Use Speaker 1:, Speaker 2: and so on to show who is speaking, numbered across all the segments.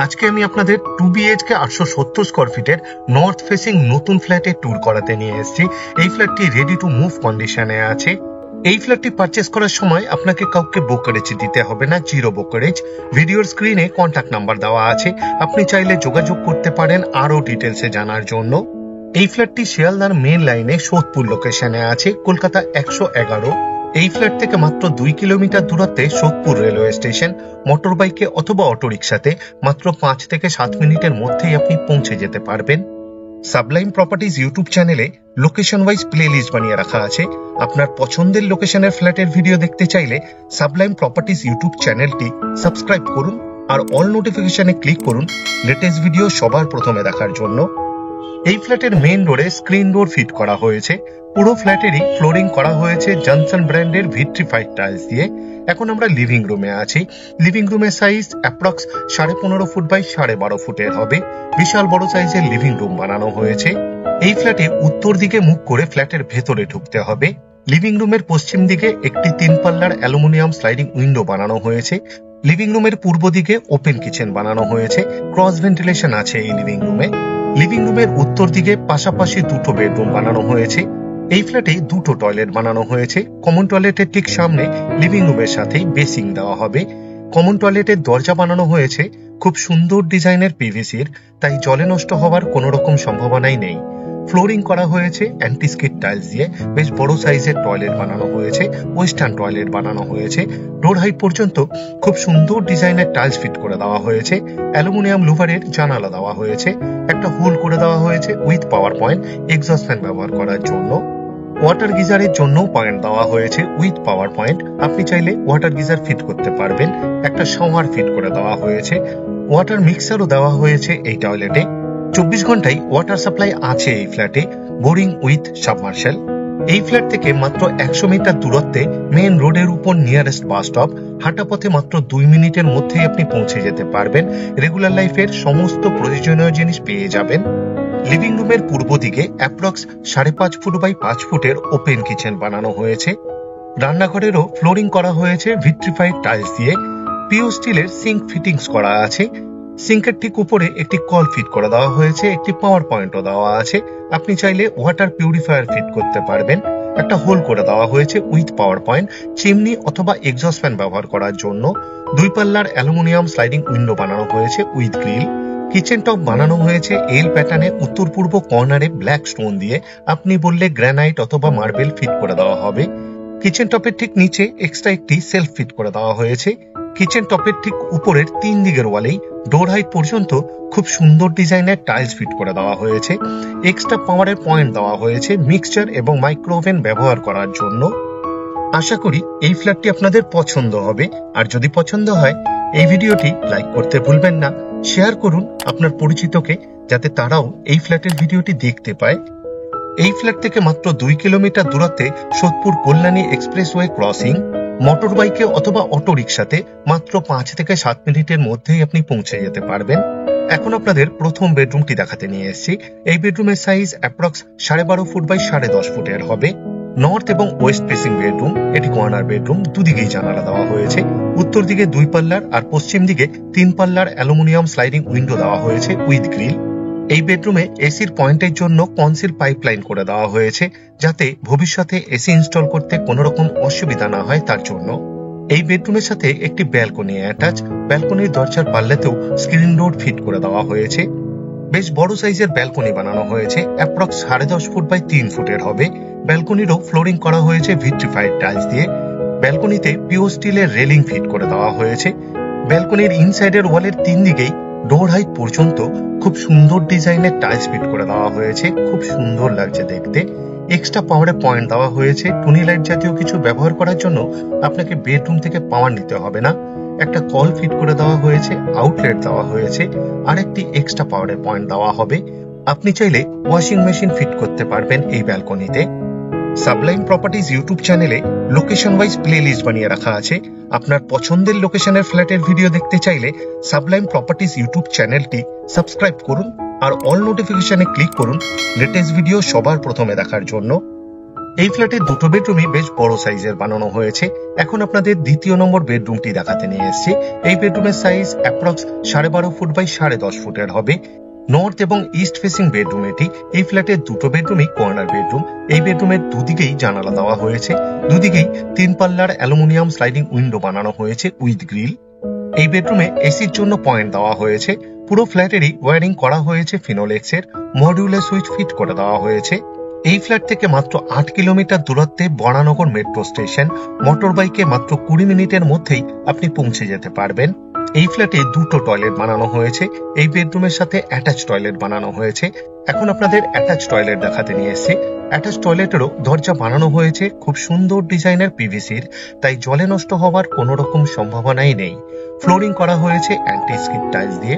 Speaker 1: আজকে আমি আপনাদের 2BHK 870 স্কয়ার ফিটের নর্থ ফেসিং নতুন ফ্ল্যাটে ট্যুর করাতে নিয়ে এসেছি। এই ফ্ল্যাটটি রেডি টু মুভ কন্ডিশনে আছে। এই ফ্ল্যাটটি পারচেস করার সময় আপনাকে কাউকে ব্রোকারেজ দিতে হবে না, জিরো ব্রোকারেজ। ভিডিওর স্ক্রিনে কন্ট্যাক্ট নাম্বার দেওয়া আছে, আপনি চাইলে যোগাযোগ করতে পারেন আরো ডিটেলসে জানার জন্য। এই ফ্ল্যাটটি শিয়ালদার মেন লাইনে সোদপুর লোকেশনে আছে, কলকাতা 111। এই ফ্ল্যাট থেকে মাত্র 2 কিলোমিটার দূরত্বে সোদপুর রেলওয়ে স্টেশন। মোটর বাইকে অথবা অটোরিকশাতে মাত্র 5 থেকে 7 মিনিটের মধ্যেই আপনি পৌঁছে যেতে পারবেন। সাবলাইম প্রপার্টিজ ইউটিউব চ্যানেলে লোকেশন ওয়াইজ প্লে লিস্ট বানিয়ে রাখা আছে। আপনার পছন্দের লোকেশনের ফ্ল্যাটের ভিডিও দেখতে চাইলে সাবলাইম প্রপার্টিজ ইউটিউব চ্যানেলটি সাবস্ক্রাইব করুন আর অল নোটিফিকেশনে ক্লিক করুন লেটেস্ট ভিডিও সবার প্রথমে দেখার জন্য। এই ফ্ল্যাটের মেইন ডোরে স্ক্রিন ডোর ফিট করা হয়েছে। পুরো ফ্ল্যাটেরই ফ্লোরিং করা হয়েছে জনসন ব্র্যান্ডের ভিট্রিফাইড টাইলস দিয়ে। এখন আমরা লিভিং রুমে আছি। লিভিং রুমের সাইজ অ্যাপ্রক্স 15.5 ফুট বাই 12.5 ফুটের হবে। বিশাল বড় সাইজের লিভিং রুম বানানো হয়েছে। এই ফ্ল্যাটে উত্তর দিকে মুখ করে ফ্ল্যাটের ভেতরে ঢুকতে হবে। লিভিং রুমের পশ্চিম দিকে একটি 3 পাল্লার অ্যালুমিনিয়াম স্লাইডিং উইন্ডো বানানো হয়েছে। লিভিং রুমের পূর্ব দিকে ওপেন কিচেন বানানো হয়েছে। ক্রস ভেন্টিলেশন আছে এই লিভিং রুমে। লিভিং রুমের উত্তর দিকে পাশাপাশি দুটো বেডরুম বানানো হয়েছে। এই ফ্ল্যাটে দুটো টয়লেট বানানো হয়েছে। কমন টয়লেটের ঠিক সামনে লিভিং রুমের সাথেই বেসিং দেওয়া হবে। কমন টয়লেটের দরজা বানানো হয়েছে খুব সুন্দর ডিজাইনের পিভিসির, তাই জলে নষ্ট হওয়ার কোনো রকম সম্ভাবনাই নেই। ফ্লোরিং করা হয়েছে অ্যান্টিস্কিড টাইলস দিয়ে। বেশ বড় সাইজের টয়লেট বানানো হয়েছে, ওয়েস্টার্ন টয়লেট বানানো হয়েছে। ডোর হাইট পর্যন্ত খুব সুন্দর ডিজাইনের টাইলস ফিট করে দেওয়া হয়েছে। অ্যালুমিনিয়াম লুভারের জানালা দেওয়া হয়েছে। একটা হোল করে দেওয়া হয়েছে with power point exhaust fan ব্যবহার করার জন্য। ওয়াটার গিজারের জন্য পয়েন্ট দেওয়া হয়েছে উইথ পাওয়ার পয়েন্ট। আপনি চাইলে ওয়াটার গিজার ফিট করতে পারবেন। একটা শাওয়ার ফিট করে দেওয়া হয়েছে। ওয়াটার মিক্সারও দেওয়া হয়েছে এই টয়লেটে। 24 ঘন্টায় ওয়াটার সাপ্লাই আছে এই ফ্ল্যাটে, বোরিং উইথ সাবমার্শাল। এই ফ্ল্যাট থেকে মাত্র 100 মিটার দূরত্বে মেন রোডের উপর নিয়ারেস্ট বাস স্টপ। হাঁটা পথে মাত্র 2 মিনিটের মধ্যেই আপনি পৌঁছে যেতে পারবেন। রেগুলার লাইফের সমস্ত প্রয়োজনীয় জিনিস পেয়ে যাবেন। লিভিং রুমের পূর্ব দিকে অ্যাপ্রক্স 5.5 ফুট বাই 5 ফুটের ওপেন কিচেন বানানো হয়েছে। রান্নাঘরেরও ফ্লোরিং করা হয়েছে ভিট্রিফাইড টাইলস দিয়ে। পিও স্টিলের সিঙ্ক ফিটিংস করা আছে। সিঙ্কের ঠিক উপরে একটি কল ফিট করে দেওয়া হয়েছে, একটি পাওয়ার পয়েন্টও দেওয়া আছে। আপনি চাইলে ওয়াটার পিউরিফায়ার ফিট করতে পারবেন। একটা হোল করে দেওয়া হয়েছে উইথ পাওয়ার পয়েন্ট চিমনি অথবা এক্সস্ট ফ্যান ব্যবহার করার জন্য। 2 পাল্লার অ্যালুমিনিয়াম স্লাইডিং উইন্ডো বানানো হয়েছে উইথ গ্রিল। কিচেন টপ বানানো হয়েছে এল প্যাটার্নে উত্তর পূর্ব কর্নারে ব্ল্যাক স্টোন দিয়ে। আপনি বললে গ্রানাইট অথবা মার্বেল ফিট করে দেওয়া হবে। কিচেন টপের ঠিক নিচে এক্সট্রা একটি সেলফ ফিট করে দেওয়া হয়েছে। কিচেন টপের ঠিক উপরের 3 দিকের ওয়ালেই ডোর হাইট পর্যন্ত খুব সুন্দর ডিজাইনের টাইলস ফিট করে দেওয়া হয়েছে। এক্সট্রা পাওয়ারের পয়েন্ট দেওয়া হয়েছে মিক্সচার এবং মাইক্রোওভেন ব্যবহার করার জন্য। আশা করি এই ফ্ল্যাটটি আপনাদের পছন্দ হবে। আর যদি পছন্দ হয় এই ভিডিওটি লাইক করতে ভুলবেন না। শেয়ার করুন আপনার পরিচিতকে, যাতে তারাও এই ফ্ল্যাটের ভিডিওটি দেখতে পায়। এই ফ্ল্যাট থেকে মাত্র 2 কিলোমিটার দূরত্বে Sodepur Kalyani expressway crossing. Motor বাইকে অথবা অটো রিকশাতে মাত্র 5 থেকে 7 মিনিটের মধ্যেই আপনি পৌঁছে যেতে পারবেন। এখন আপনাদের প্রথম বেডরুমটি দেখাতে নিয়ে এসেছি। এই বেডরুমের সাইজ অ্যাপ্রক্স 12.5 ফুট বাই 10.5 ফুটের হবে। নর্থ এবং ওয়েস্ট ফেসিং বেডরুম। এটি কর্নার বেডরুম, দুদিকেই জানালা দেওয়া হয়েছে। উত্তর দিকে 2 পাল্লার আর পশ্চিম দিকে 3 পাল্লার অ্যালুমিনিয়াম স্লাইডিং উইন্ডো দেওয়া হয়েছে উইথ গ্রিল। এই বেডরুমে এসির পয়েন্টের জন্য কনসিল পাইপলাইন করে দেওয়া হয়েছে, যাতে ভবিষ্যতে এসি ইনস্টল করতে কোনো রকম অসুবিধা না হয় তার জন্য। এই বেডরুমের সাথে একটি ব্যালকনি অ্যাটাচ। ব্যালকনির দরজার পাল্লাতেও স্ক্রিন ডোর ফিট করে দেওয়া হয়েছে। বেশ বড় সাইজের ব্যালকনি বানানো হয়েছে, অ্যাপ্রক্স 10.5 ফুট বাই 3 ফুটের হবে। ব্যালকনিরও ফ্লোরিং করা হয়েছে ভিট্রিফাইড টাইলস দিয়ে। ব্যালকনিতে পিও স্টিলের রেলিং ফিট করে দেওয়া হয়েছে। ব্যালকনির ইনসাইডের ওয়ালের 3 দিকেই ডোর হাইট পর্যন্ত খুব সুন্দর ডিজাইনের টাইলস ফিট করে দেওয়া হয়েছে। খুব সুন্দর লাগছে দেখতে। এক্সট্রা পাওয়ারের পয়েন্ট দেওয়া হয়েছে। টুনি লাইট জাতীয় কিছু ব্যবহার করার জন্য আপনাকে বেডরুম থেকে পাওয়ার নিতে হবে না। একটা কল ফিট করে দেওয়া হয়েছে, আউটলেট দেওয়া হয়েছে, আর একটি এক্সট্রা পাওয়ারের পয়েন্ট দেওয়া হবে। আপনি চাইলে ওয়াশিং মেশিন ফিট করতে পারবেন এই ব্যালকনিতে। সাবলাইম প্রপার্টিজ ইউটিউব চ্যানেলে লোকেশন ওয়াইজ প্লে লিস্ট বানিয়ে রাখা আছে। আপনার পছন্দের লোকেশনের ফ্ল্যাটের ভিডিও দেখতে চাইলে সাবলাইম প্রপার্টিজ ইউটিউব চ্যানেলটি সাবস্ক্রাইব করুন আর অল নোটিফিকেশনে ক্লিক করুন লেটেস্ট ভিডিও সবার প্রথমে দেখার জন্য। এই ফ্ল্যাটের দুটো বেডরুমই বেশ বড় সাইজের বানানো হয়েছে। এখন আপনাদের দ্বিতীয় নম্বর বেডরুমটি দেখাতে নিয়ে এসেছি। এই বেডরুমের সাইজ অ্যাপ্রক্স 12.5 ফুট বাই 10.5 ফুটের হবে। নর্থ এবং ইস্ট ফেসিং বেডরুম এটি। এই ফ্ল্যাটের দুটো বেডরুমই কর্নার বেডরুম। এই বেডরুমের দুদিকেই জানালা দেওয়া হয়েছে। দুদিকেই 3 পাল্লার অ্যালুমিনিয়াম স্লাইডিং উইন্ডো বানানো হয়েছে উইথ গ্রিল। এই বেডরুমে এসির জন্য পয়েন্ট দেওয়া হয়েছে। পুরো ফ্ল্যাটেরই ওয়্যারিং করা হয়েছে ফিনোলেক্স এর। মডিউলার সুইচ ফিট করে দেওয়া হয়েছে। এই ফ্ল্যাট থেকে মাত্র 8 কিলোমিটার দূরত্বে বরানগর মেট্রো স্টেশন। মোটর বাইকে মাত্র 20 মিনিটের মধ্যেই আপনি পৌঁছে যেতে পারবেন। এই ফ্ল্যাটে দুটো টয়লেট বানানো হয়েছে। এই বেডরুমের সাথে অ্যাটাচ টয়লেট বানানো হয়েছে। এখন আপনাদের অ্যাটাচ টয়লেট দেখাতে নিয়ে এসেছি। অ্যাটাচ টয়লেটেরও দরজা বানানো হয়েছে খুব সুন্দর ডিজাইনের পিভিসির, তাই জলে নষ্ট হওয়ার কোনো রকম সম্ভাবনাই নেই। ফ্লোরিং করা হয়েছে অ্যান্টি স্কিড টাইলস দিয়ে।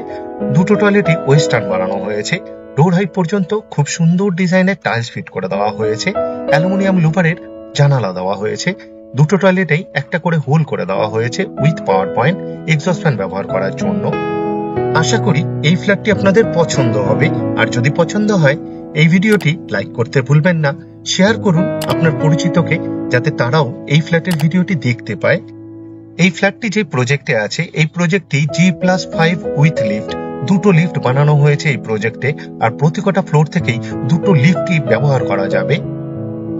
Speaker 1: দুটো টয়লেটই ওয়েস্টার্ন বানানো হয়েছে। ডোর হাইট পর্যন্ত খুব সুন্দর ডিজাইনের টাইলস ফিট করে দেওয়া হয়েছে। অ্যালুমিনিয়াম লুপারের জানালা দেওয়া হয়েছে। দুটো টয়লেটেই একটা করে হোল করে দেওয়া হয়েছে with power point exhaust fan ব্যবহার করার জন্য। আশা করি এই ফ্ল্যাটটি আপনাদের পছন্দ হবে। আর যদি পছন্দ হয় এই ভিডিওটি লাইক করতে ভুলবেন না। শেয়ার করুন আপনার পরিচিতকে, যাতে তারাও এই ফ্ল্যাটের ভিডিওটি দেখতে পায়। এই ফ্ল্যাটটি যে প্রজেক্টে আছে, এই প্রজেক্টটি G+5 উইথ লিফট। দুটো লিফট বানানো হয়েছে এই প্রজেক্টে। আর প্রতি কটা ফ্লোর থেকেই দুটো লিফটই ব্যবহার করা যাবে।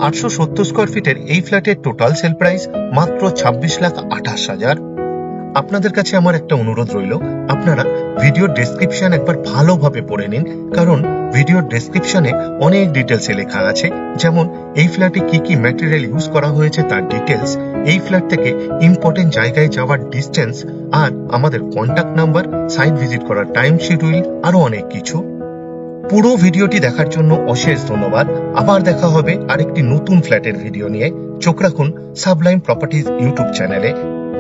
Speaker 1: 870 স্কোয়ার ফিটের এই ফ্ল্যাটের টোটাল সেল প্রাইস মাত্র 26,28,000। আপনাদের কাছে আমার একটা অনুরোধ রইল, আপনারা ভিডিওর ডেসক্রিপশন একবার ভালোভাবে পড়ে নিন, কারণ ভিডিওর ডেসক্রিপশনে অনেক ডিটেলসে লেখা আছে। যেমন এই ফ্ল্যাটে কি কি ম্যাটেরিয়াল ইউজ করা হয়েছে তার ডিটেলস, এই ফ্ল্যাট থেকে ইম্পর্টেন্ট জায়গায় যাওয়ার ডিস্টেন্স, আর আমাদের কন্ট্যাক্ট নাম্বার, সাইট ভিজিট করার টাইম শিডিউল, আরো অনেক কিছু। পুরো ভিডিওটি দেখার জন্য অশেষ ধন্যবাদ। আবার দেখা হবে আরেকটি নতুন ফ্ল্যাটের ভিডিও নিয়ে। চোখ রাখুন সাবলাইম প্রপার্টিজ ইউটিউব চ্যানেলে।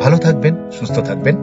Speaker 1: ভালো থাকবেন, সুস্থ থাকবেন।